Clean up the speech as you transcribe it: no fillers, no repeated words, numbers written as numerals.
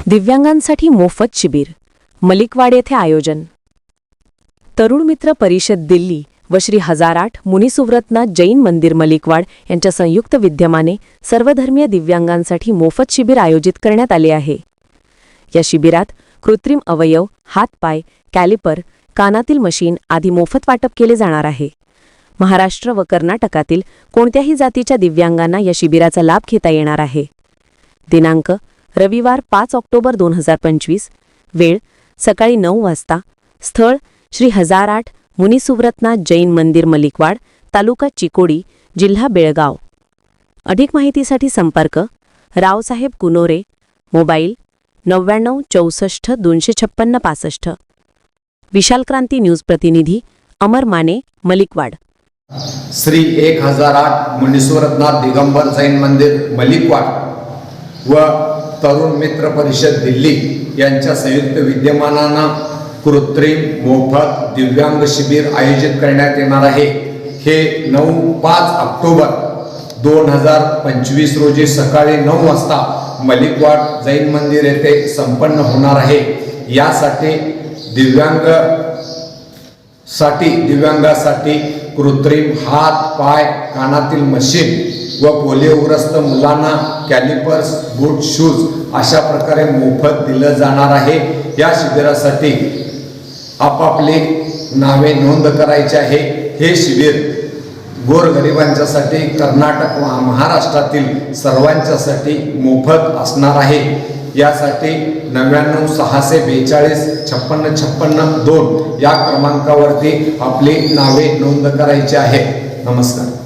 दिव्यांगांसाठी मोफत शिबिर मलिकवाड येथे आयोजन। तरुण मित्र परिषद दिल्ली व श्री 1008 मुनी सुव्रतनाथ जैन मंदिर मलिकवाड यांच्या संयुक्त विद्यमाने सर्वधर्मीय दिव्यांगांसाठी मोफत शिबिर आयोजित करण्यात आले आहे। या शिबिरात कृत्रिम अवयव, हात-पाय, कॅलिपर, कानातील मशीन आदी मोफत वाटप केले जाणार आहे। महाराष्ट्र व कर्नाटकातील कोणत्याही जातीच्या दिव्यांगांना या शिबिराचा लाभ घेता येणार आहे। दिनांक रविवार 5 ऑक्टोबर 2025, वेळ सकाळी 9 वाजता, स्थळ श्री 1008 मुनी सुव्रतनाथ जैन मंदिर मलिकवाड, तालुका चिकोडी, जिल्हा बेळगाव। अधिक माहितीसाठी संपर्क रावसाहेब कुनोरे, मोबाईल 99 64 256 65। विशाल क्रांती न्यूज प्रतिनिधी अमर माने, मलिकवाड। श्री 1008 मुनी सुव्रतनाथ दिगंबर जैन मंदिर मलिकवाड व तरुण मित्र परिषद दिल्ली यांच्या संयुक्त विद्यमानानं कृत्रिम मोफत दिव्यांग शिबिर आयोजित करण्यात येणार आहे। हे 5 ऑक्टोबर 2025 रोजी सकाळी 9 वाजता मलिकवाड जैन मंदिर येथे संपन्न होणार आहे। यासाठी दिव्यांगासाठी कृत्रिम हात, पाय, कानातील मशीन व पोलिओग्रस्त मुलांना कॅलिपर्स, बूट, शूज अशा प्रकारे मोफत दिलं जाणार आहे। या शिबिरासाठी आपापली नावे नोंद करायची आहे। हे शिबिर गोरगरिबांच्यासाठी कर्नाटक व महाराष्ट्रातील सर्वांच्यासाठी मोफत असणार आहे। यासाठी 99 642 56 56 2 या क्रमांकावरती आपली नावे नोंद करायची आहे। नमस्कार।